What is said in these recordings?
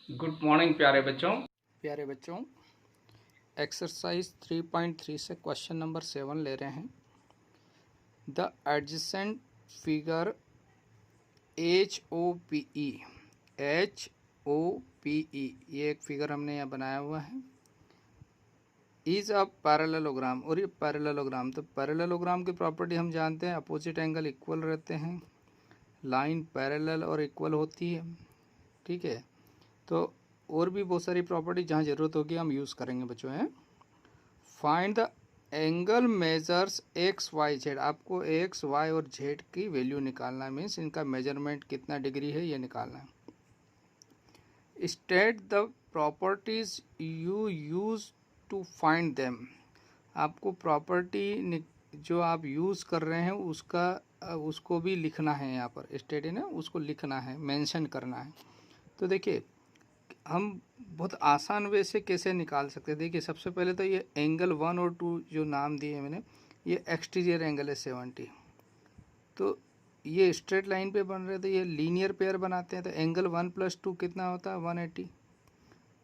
Good morning प्यारे बच्चों। Exercise 3.3 से क्वेश्चन नंबर 7 ले रहे हैं। द एडजेसेंट फिगर HOPE ये एक फिगर हमने यहाँ बनाया हुआ है। इज अ पैरेललोग्राम, और ये पैरेललोग्राम, तो पैरेललोग्राम की प्रॉपर्टी हम जानते हैं, अपोजिट एंगल इक्वल रहते हैं, लाइन पैरेलल और इक्वल होती है। ठीक है, तो और भी बहुत सारी प्रॉपर्टी जहाँ ज़रूरत होगी हम यूज़ करेंगे बच्चों। हैं find the angle measures x y z, आपको एक्स वाई और जेड की वैल्यू निकालना है, मीन्स इनका मेजरमेंट कितना डिग्री है ये निकालना है। State the properties you use to find them, आपको प्रॉपर्टी जो आप यूज़ कर रहे हैं उसको भी लिखना है। यहाँ पर स्टेट है ना, उसको लिखना है, मेंशन करना है। तो देखिए हम बहुत आसान वे से कैसे निकाल सकते हैं। देखिए सबसे पहले तो ये एंगल 1 और 2 जो नाम दिए हैं मैंने, ये एक्सटीरियर एंगल है 70, तो ये स्ट्रेट लाइन पे बन रहे थे, ये लीनियर पेयर बनाते हैं, तो एंगल 1 + 2 कितना होता है 180।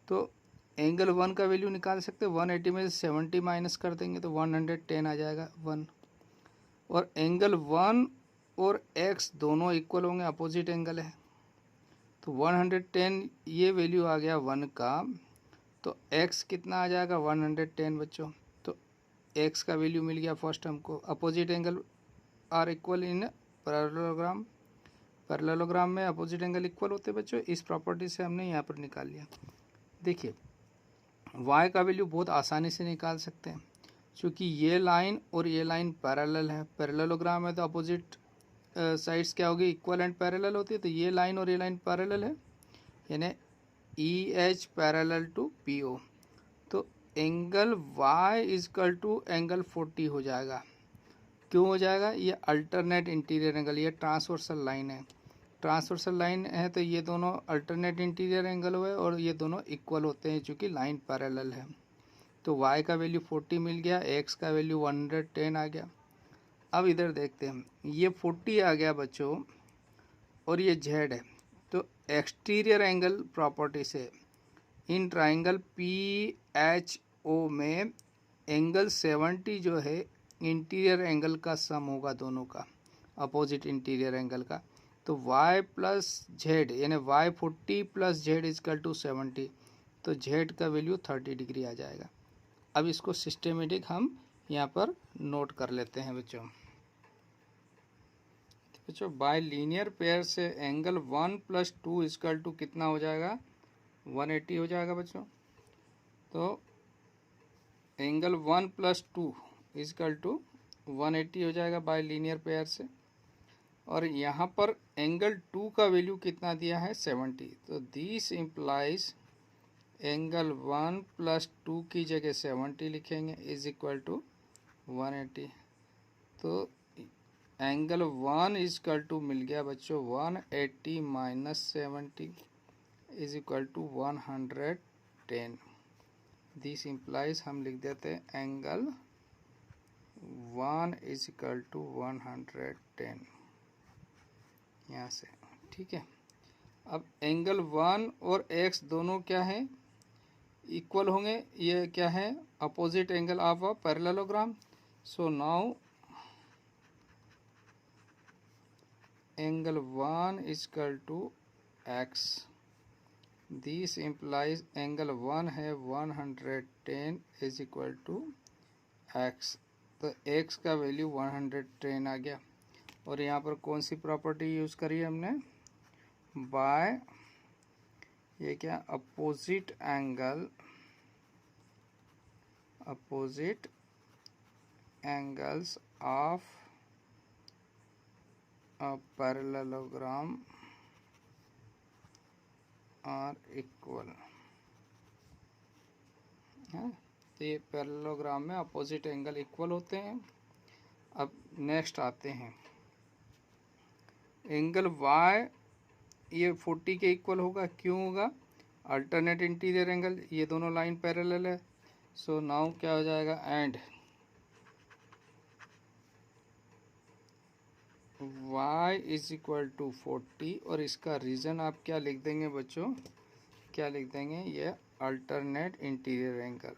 तो एंगल 1 का वैल्यू निकाल सकते हैं, 180 में से 70 माइनस कर देंगे तो 110 आ जाएगा 1। और एंगल 1 और x दोनों इक्वल होंगे, अपोजिट एंगल है, तो 110 ये वैल्यू आ गया 1 का, तो x कितना आ जाएगा 110 बच्चों। तो x का वैल्यू मिल गया फर्स्ट हमको। Opposite angle are equal in parallelogram, parallelogram में अपोजिट एंगल इक्वल होते हैं बच्चों, इस प्रॉपर्टी से हमने यहाँ पर निकाल लिया। देखिए y का वैल्यू बहुत आसानी से निकाल सकते हैं, क्योंकि ये लाइन और ये लाइन पैरेलल है, पैरेललोग्राम है तो अपोजिट साइड्स क्या होगी, इक्वल एंड पैरेलल होती है, तो ये लाइन और ये लाइन पैरेलल है, यानी EH पैरेलल टू PO। तो angle y is equal to angle 40 हो जाएगा। क्यों हो जाएगा, ये अल्टरनेट इंटीरियर एंगल, ये ट्रांसवर्सल लाइन है, ट्रांसवर्सल लाइन है तो ये दोनों अल्टरनेट इंटीरियर एंगल हुए और ये दोनों इक्वल होते हैं चूँकि लाइन पैरेलल है। तो y का वैल्यू 40 मिल गया, x का वैल्यू 110 आ गया। अब इधर देखते हैं, ये 40 आ गया बच्चों और ये z है, तो एक्सटीरियर एंगल प्रॉपर्टी से इन ट्राइंगल PHO में एंगल 70 जो है इंटीरियर एंगल का सम होगा दोनों का, अपोजिट इंटीरियर एंगल का। तो y + z यानी y 40 + z इजकल टू 70, तो z का वैल्यू 30 डिग्री आ जाएगा। अब इसको सिस्टेमेटिक हम यहाँ पर नोट कर लेते हैं बच्चों। बाय लीनियर पेयर से एंगल 1 + 2 इजकल टू कितना हो जाएगा 180 हो जाएगा बच्चों। तो एंगल 1 + 2 इजकल टू 180 हो जाएगा बाय लीनियर पेयर से। और यहाँ पर एंगल 2 का वैल्यू कितना दिया है 70, तो दिस इम्प्लाइज एंगल 1 + 2 की जगह 70 लिखेंगे इज इक्वल टू 180। तो एंगल 1 इजकल टू मिल गया बच्चों 180 - 70 is equal to 110। This implies हम लिख देते हैं एंगल 1 इज इक्वल टू 110 यहाँ से। ठीक है, अब एंगल 1 और x दोनों क्या है इक्वल होंगे, ये क्या है opposite angle of a parallelogram. So now angle 1 is equal to x, this implies angle 1 है 110 इज इक्वल टू x, तो x का वैल्यू 110 आ गया। और यहाँ पर कौन सी प्रॉपर्टी यूज़ करी हमने, बाय ये क्या opposite angles of a parallelogram are equal है, तो ये पैरेललोग्राम में अपोजिट एंगल इक्वल होते हैं। अब नेक्स्ट आते हैं, एंगल y ये 40 के इक्वल होगा, क्यों होगा अल्टरनेट इंटीरियर एंगल, ये दोनों लाइन पैरेलल है। सो नाउ क्या हो जाएगा, and y is equal to 40 और इसका रीज़न आप क्या लिख देंगे बच्चों, क्या लिख देंगे, ये alternate interior angle.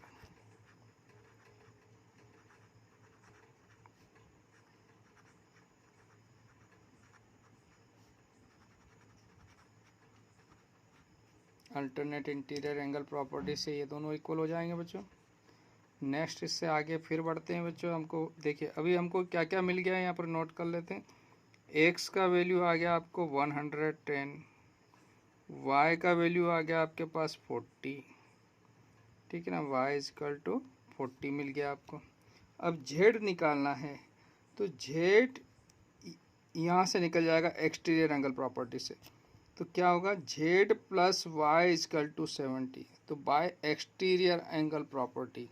Alternate interior angle property से ये दोनों इक्वल हो जाएंगे बच्चों। नेक्स्ट इससे आगे फिर बढ़ते हैं बच्चों। हमको देखिए अभी हमको क्या क्या मिल गया है यहाँ पर नोट कर लेते हैं। एक्स का वैल्यू आ गया आपको 110, वाई का वैल्यू आ गया आपके पास 40, ठीक है ना, वाई इजकल टू 40 मिल गया आपको। अब जेड निकालना है तो जेड यहाँ से निकल जाएगा एक्सटीरियर एंगल प्रॉपर्टी से, तो क्या होगा, z plus y is equal to 70, तो बाय एक्सटीरियर एंगल प्रॉपर्टी।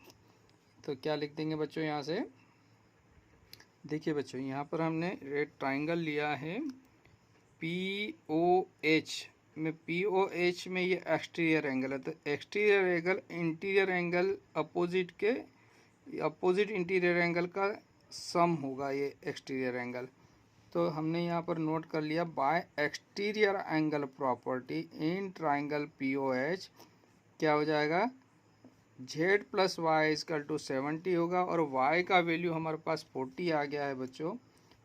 तो क्या लिख देंगे बच्चों यहाँ से, देखिए बच्चों यहाँ पर हमने रेड ट्राइंगल लिया है पी ओ एच में, पी ओ एच में ये एक्सटीरियर एंगल है, तो exterior angle interior angle opposite के, अपोजिट इंटीरियर एंगल का सम होगा ये एक्सटीरियर एंगल। तो हमने यहाँ पर नोट कर लिया by exterior angle property in triangle P O H क्या हो जाएगा, z plus y is equal to 70 होगा और वाई का वैल्यू हमारे पास 40 आ गया है बच्चों।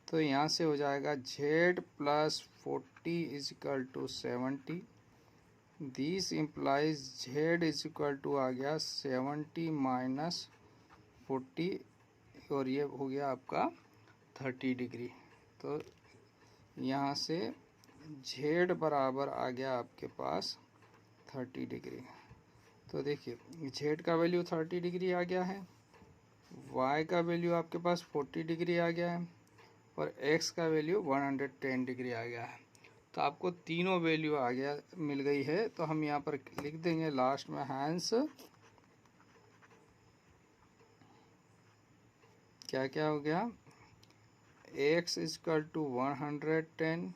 तो यहाँ से हो जाएगा z plus 40 is equal to 70, this implies z is equal to आ गया 70 माइनस 40 और ये हो गया आपका 30 डिग्री। तो यहाँ से जेड बराबर आ गया आपके पास 30 डिग्री। तो देखिए जेड का वैल्यू 30 डिग्री आ गया है, वाई का वैल्यू आपके पास 40 डिग्री आ गया है और एक्स का वैल्यू 110 डिग्री आ गया है। तो आपको तीनों वैल्यू आ गया, मिल गई है। तो हम यहाँ पर लिख देंगे लास्ट में हैंस क्या क्या हो गया, x is equal to 110,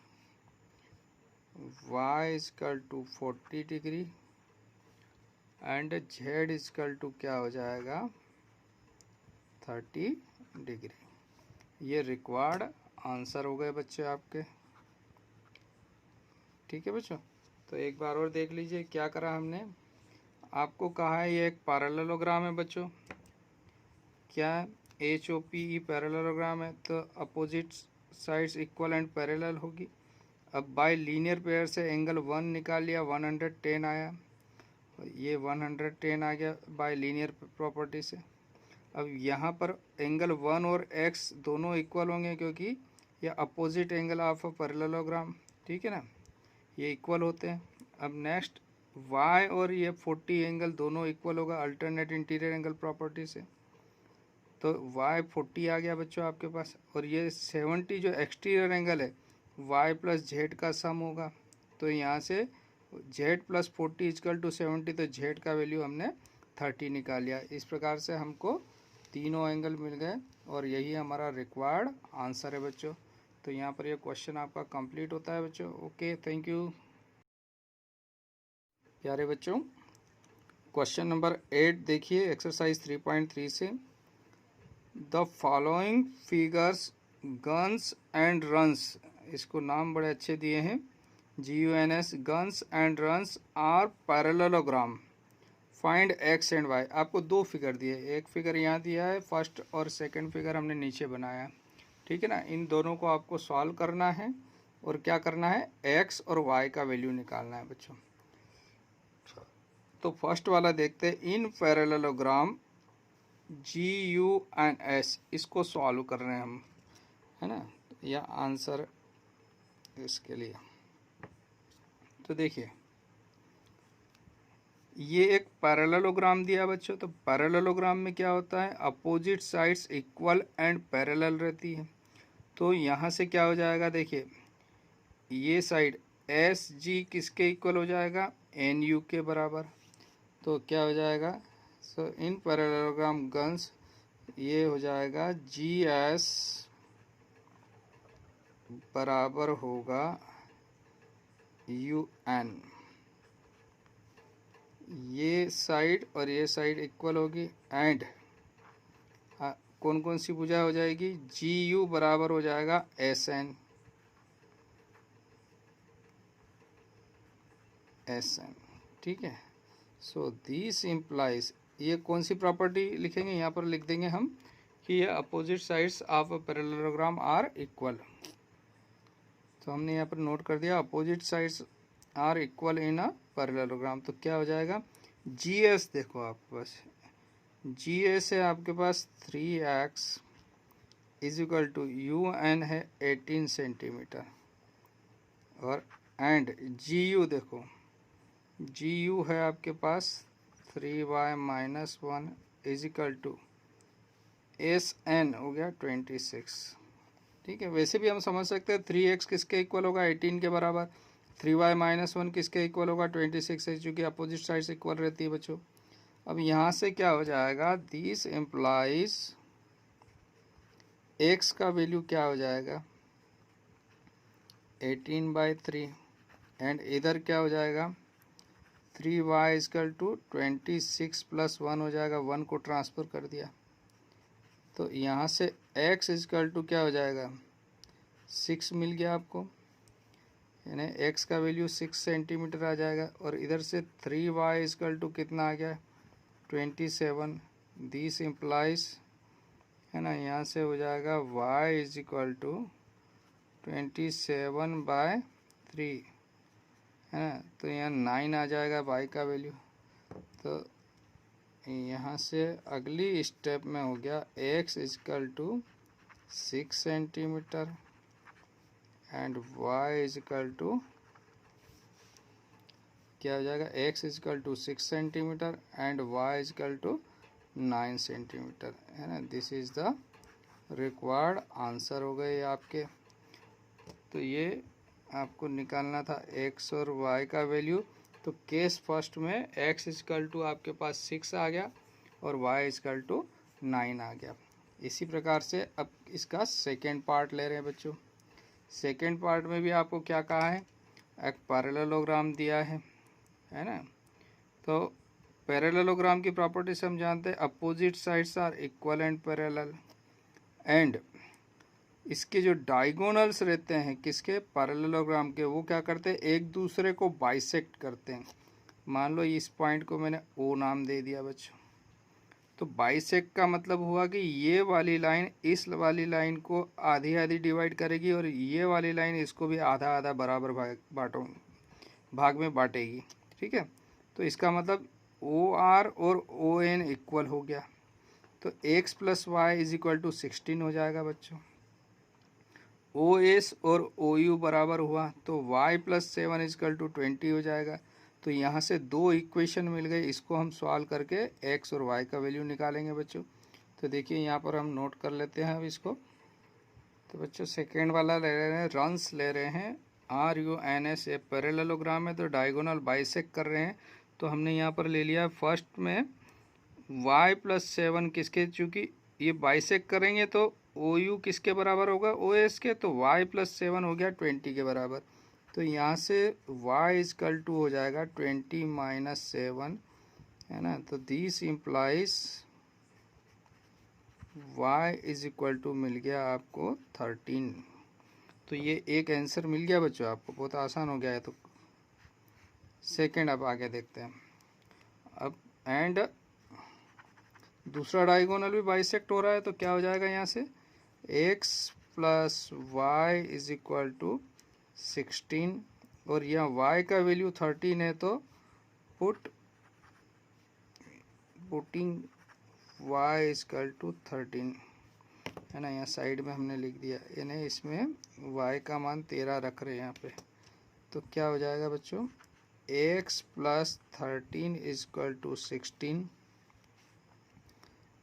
y is equal to 40 degree and z is equal to क्या हो जाएगा 30 डिग्री। ये रिक्वायर्ड आंसर हो गए बच्चे आपके, ठीक है बच्चों। तो एक बार और देख लीजिए क्या करा हमने, आपको कहा है ये एक पैरेललोग्राम है बच्चों, क्या है, H O P E parallelogram है, तो opposite sides equal and parallel होगी। अब बाय लीनियर पेयर से एंगल 1 निकाल लिया, 110 आया, ये 110 आ गया बाय लीनियर प्रॉपर्टी से। अब यहाँ पर एंगल 1 और x दोनों इक्वल होंगे क्योंकि ये opposite angle of a parallelogram, ठीक है ना, ये इक्वल होते हैं। अब नेक्स्ट y और ये 40 एंगल दोनों इक्वल होगा अल्टरनेट इंटीरियर एंगल प्रॉपर्टी से, तो y 40 आ गया बच्चों आपके पास, और ये 70 जो एक्सटीरियर एंगल है y प्लस जेड का सम होगा। तो यहाँ से z प्लस 40 इजकल टू 70, तो z का वैल्यू हमने 30 निकाल लिया। इस प्रकार से हमको तीनों एंगल मिल गए और यही हमारा रिक्वायर्ड आंसर है बच्चों। तो यहाँ पर ये क्वेश्चन आपका कंप्लीट होता है बच्चों। ओके, थैंक यू प्यारे बच्चों। क्वेश्चन नंबर 8 देखिए एक्सरसाइज 3.3 से, the following figures guns and runs, इसको नाम बड़े अच्छे दिए हैं, GUNS, guns and runs are parallelogram, find x and y. आपको दो फिगर दिए, एक फिगर यहाँ दिया है फर्स्ट और सेकंड फिगर हमने नीचे बनाया है, ठीक है ना। इन दोनों को आपको सॉल्व करना है और क्या करना है, एक्स और वाई का वैल्यू निकालना है बच्चों। तो फर्स्ट वाला देखते हैं, इन पैरेललोग्राम GUNS, इसको सॉल्व कर रहे हैं हम, है ना, या आंसर इसके लिए। तो देखिए ये एक पैरेललोग्राम दिया बच्चों, तो पैरेललोग्राम में क्या होता है, opposite sides equal and parallel रहती है। तो यहाँ से क्या हो जाएगा, देखिए ये साइड SG किसके इक्वल हो जाएगा, NU के बराबर। तो क्या हो जाएगा, सो इन पैरेललोग्राम गन्स ये हो जाएगा GS बराबर होगा UN, ये साइड और ये साइड इक्वल होगी एंड कौन कौन सी भुजा हो जाएगी, GU बराबर हो जाएगा SN, एस एन, ठीक है। सो दिस इम्प्लाइज, ये कौन सी प्रॉपर्टी लिखेंगे, यहाँ पर लिख देंगे हम कि ये opposite sides of a parallelogram are equal. तो हमने यहाँ पर नोट कर दिया opposite sides are equal in a parallelogram. तो क्या हो जाएगा, जी एस देखो आपके पास, जी एस है आपके पास 3x is equal to U N है 18 सेंटीमीटर, और एंड जी यू देखो, जी यू है आपके पास 3y-1 is equal to S N हो गया 26, ठीक है। वैसे भी हम समझ सकते हैं 3x किसके इक्वल होगा 18 के बराबर, 3y-1 किसके इक्वल होगा 26 है, चूँकि अपोजिट साइड से इक्वल रहती है बच्चों। अब यहाँ से क्या हो जाएगा, दिस एम्प्लाइज x का वैल्यू क्या हो जाएगा 18/3, एंड इधर क्या हो जाएगा 3y इक्वल टू 26 + 1 हो जाएगा, 1 को ट्रांसफ़र कर दिया। तो यहाँ से x इक्वल टू क्या हो जाएगा 6 मिल गया आपको, यानी x का वैल्यू 6 सेंटीमीटर आ जाएगा, और इधर से 3y इक्वल टू कितना आ गया 27। दिस इम्प्लाइज है ना, यहाँ से हो जाएगा y इज इक्वल टू 27/3 है ना, तो यहाँ 9 आ जाएगा y का वैल्यू। तो यहाँ से अगली स्टेप में हो गया x equal to 6 centimetre and y equal to क्या हो जाएगा, x equal to 6 centimetre and y equal to 9 centimetre है ना। This is the required answer हो गए आपके। तो ये आपको निकालना था x और y का वैल्यू। तो केस फर्स्ट में x इक्वल टू आपके पास 6 आ गया और y इक्वल टू 9 आ गया। इसी प्रकार से अब इसका सेकेंड पार्ट ले रहे हैं बच्चों। सेकेंड पार्ट में भी आपको क्या कहा है, एक पैरेललोग्राम दिया है ना। तो पैरेललोग्राम की प्रॉपर्टी से हम जानते हैं opposite sides are equal and parallel, and इसके जो डायगोनल्स रहते हैं किसके, पैरेललोग्राम के, वो क्या करते हैं एक दूसरे को बाइसेक्ट करते हैं। मान लो इस पॉइंट को मैंने ओ नाम दे दिया बच्चों, तो बाइसेक्ट का मतलब हुआ कि ये वाली लाइन इस वाली लाइन को आधी आधी डिवाइड करेगी और ये वाली लाइन इसको भी आधा आधा बराबर भाग में बांटेगी, ठीक है। तो इसका मतलब ओ आर और ओ एन इक्वल हो गया, तो x + y is equal to 16 हो जाएगा बच्चों। ओ एस और ओ यू बराबर हुआ तो y + 7 इज इक्वल टू 20 हो जाएगा। तो यहाँ से दो इक्वेशन मिल गए, इसको हम सॉल्व करके x और y का वैल्यू निकालेंगे बच्चों। तो देखिए यहाँ पर हम नोट कर लेते हैं अब इसको। तो बच्चों सेकेंड वाला ले रहे हैं, रंस ले रहे हैं, RUNS, ये पैरेललोग्राम है तो डायगोनल बाइसेक्ट कर रहे हैं। तो हमने यहाँ पर ले लिया फर्स्ट में y + 7 किसके, चूँकि ये बाइसेक्ट करेंगे तो OU किसके बराबर होगा OS के, तो y + 7 हो गया 20 के बराबर। तो यहाँ से y इक्वल टू हो जाएगा 20 - 7 है ना। तो this implies y is equal to मिल गया आपको 13। तो ये एक आंसर मिल गया बच्चों आपको, बहुत आसान हो गया है। तो सेकेंड अब आगे देखते हैं। अब एंड दूसरा डायगोनल भी बाइसेक्ट हो रहा है, तो क्या हो जाएगा यहाँ से x + y is equal to 16, और यहाँ y का वैल्यू 13 है तो पुटिंग y इक्वल टू 13 है ना। यहाँ साइड में हमने लिख दिया, यानी इसमें y का मान 13 रख रहे हैं यहाँ पे। तो क्या हो जाएगा बच्चों, x + 13 इक्वल टू 16,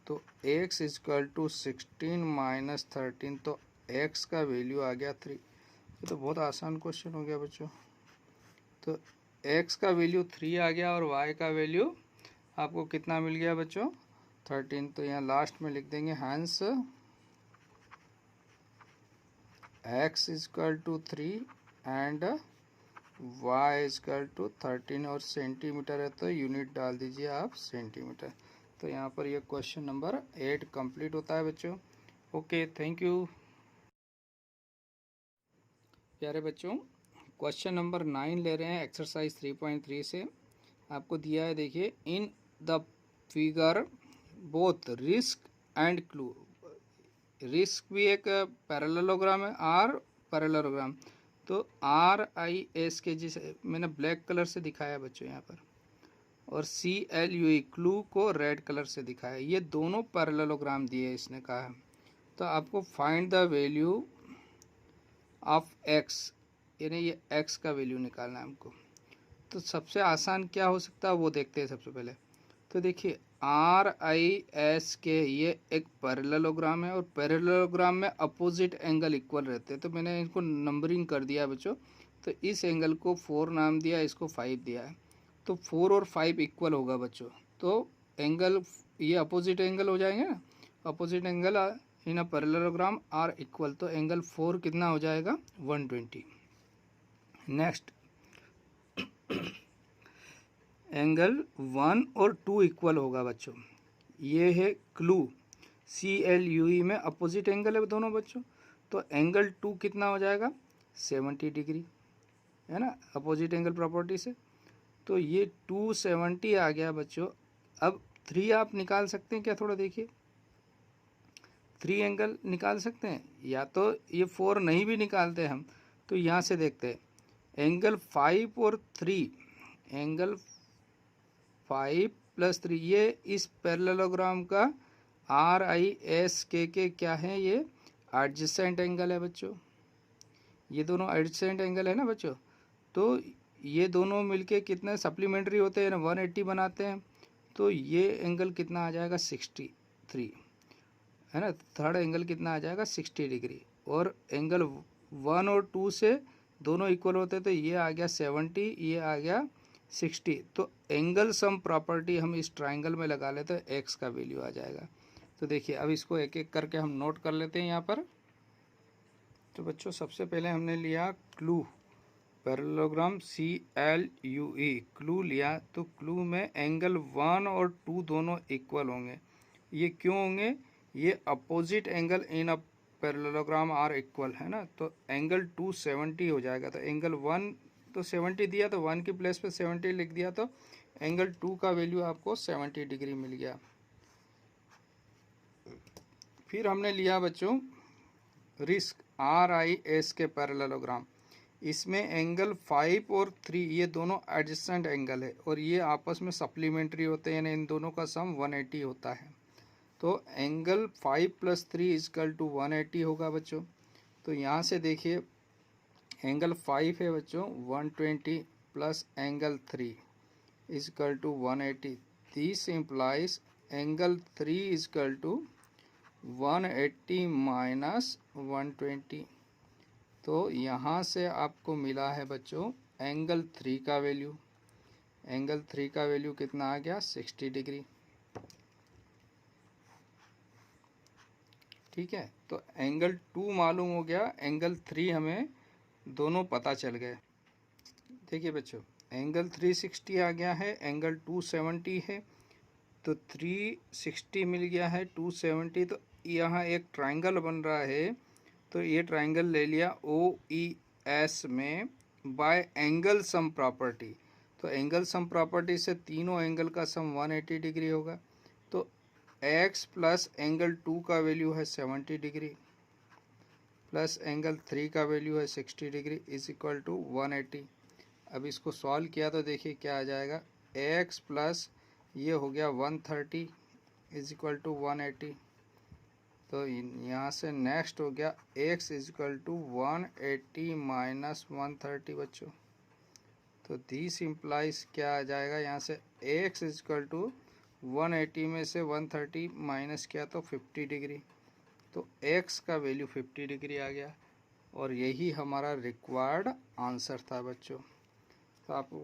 तो x इक्वल टू 16 - 13, तो x का वैल्यू आ गया 3। ये तो बहुत आसान क्वेश्चन हो गया बच्चों। तो x का वैल्यू 3 आ गया और y का वैल्यू आपको कितना मिल गया बच्चों 13। तो यहाँ लास्ट में लिख देंगे hence x equal to 3 and y equal to 13, और सेंटीमीटर है तो यूनिट डाल दीजिए आप सेंटीमीटर। तो यहाँ पर ये क्वेश्चन नंबर 8 कंप्लीट होता है बच्चों। ओके, थैंक यू प्यारे बच्चों। क्वेश्चन नंबर 9 ले रहे हैं एक्सरसाइज 3.3 से। आपको दिया है, देखिए, in the figure both risk and clue. Risk भी एक पैरेललोग्राम है, आर पैरेललोग्राम। तो RIS के जिसे मैंने ब्लैक कलर से दिखाया बच्चों यहाँ पर, और CLUE क्लू को रेड कलर से दिखाया। ये दोनों पैरेललोग्राम दिए इसने कहा है। तो आपको find the value of x, यानी ये x का वैल्यू निकालना है हमको। तो सबसे आसान क्या हो सकता है वो देखते हैं सबसे पहले। तो देखिए RIS के ये एक पैरेललोग्राम है, और पैरेललोग्राम में अपोजिट एंगल इक्वल रहते हैं। तो मैंने इनको नंबरिंग कर दिया बच्चों। तो इस एंगल को 4 नाम दिया, इसको 5 दिया है। तो 4 और 5 इक्वल होगा बच्चों। तो एंगल ये अपोजिट एंगल हो जाएंगे ना, opposite angle in a parallelogram are equal. तो एंगल 4 कितना हो जाएगा, 120। नेक्स्ट एंगल 1 और 2 इक्वल होगा बच्चों। ये है क्लू, CLUE में अपोजिट एंगल है दोनों बच्चों। तो एंगल 2 कितना हो जाएगा, 70 डिग्री, है ना, अपोजिट एंगल प्रॉपर्टी से। तो ये 270 आ गया बच्चों। अब 3 आप निकाल सकते हैं क्या, थोड़ा देखिए। 3 एंगल निकाल सकते हैं, या तो ये 4 नहीं भी निकालते हम, तो यहाँ से देखते हैं एंगल 5 और 3, एंगल 5 + 3, ये इस पैरेललोग्राम का RIS के क्या है, ये एडजेसेंट एंगल है बच्चों। ये दोनों एडजेसेंट एंगल है ना बच्चों। तो ये दोनों मिलके कितने सप्लीमेंट्री होते हैं ना, 180 बनाते हैं। तो ये एंगल कितना आ जाएगा, 63, है ना। थर्ड एंगल कितना आ जाएगा, 60 डिग्री। और एंगल 1 और 2 से दोनों इक्वल होते हैं, तो ये आ गया 70, ये आ गया 60। तो एंगल सम प्रॉपर्टी हम इस ट्राइंगल में लगा लेते हैं, एक्स का वैल्यू आ जाएगा। तो देखिए अब इसको एक एक करके हम नोट कर लेते हैं यहाँ पर। तो बच्चों सबसे पहले हमने लिया क्लू, पैरेललोग्राम CLUE क्लू लिया। तो क्लू में एंगल 1 और 2 दोनों इक्वल होंगे। ये क्यों होंगे, ये opposite angle in a parallelogram are equal, है ना। तो एंगल 2 70 हो जाएगा। तो एंगल 1 तो 70 दिया, तो 1 की प्लेस पे 70 लिख दिया। तो एंगल 2 का वैल्यू आपको 70 डिग्री मिल गया। फिर हमने लिया बच्चों रिस्क, RIS के पैरेललोग्राम। इसमें एंगल 5 और 3 ये दोनों एडजेसेंट एंगल है, और ये आपस में सप्लीमेंट्री होते हैं, यानी इन दोनों का सम 180 होता है। तो एंगल 5 + 3 = 180 होगा बच्चों। तो यहाँ से देखिए एंगल 5 है बच्चों 120 plus angle 3 = 180। This implies angle 3 = 180 minus 120। तो यहाँ से आपको मिला है बच्चों एंगल 3 का वैल्यू। एंगल 3 का वैल्यू कितना आ गया, 60 डिग्री। ठीक है, तो एंगल 2 मालूम हो गया, एंगल 3 हमें दोनों पता चल गए। देखिए बच्चों एंगल 360 आ गया है, एंगल 270 है। तो 360 मिल गया है, 270। तो यहाँ एक ट्राइंगल बन रहा है। तो ये ट्राइंगल ले लिया OES में बाय एंगल सम प्रॉपर्टी। तो एंगल सम प्रॉपर्टी से तीनों एंगल का सम 180 डिग्री होगा। तो x प्लस एंगल 2 का वैल्यू है 70 डिग्री, प्लस एंगल 3 का वैल्यू है 60 डिग्री = 180। अब इसको सॉल्व किया तो देखिए क्या आ जाएगा, x प्लस ये हो गया 130 = 180। तो यहाँ से नेक्स्ट हो गया x = 180 माइनस 130 बच्चों। तो दिस इम्प्लाइज क्या आ जाएगा, यहाँ से x = 180 में से 130 माइनस किया तो 50 डिग्री। तो x का वैल्यू 50 डिग्री आ गया, और यही हमारा रिक्वायर्ड आंसर था बच्चों। तो आपको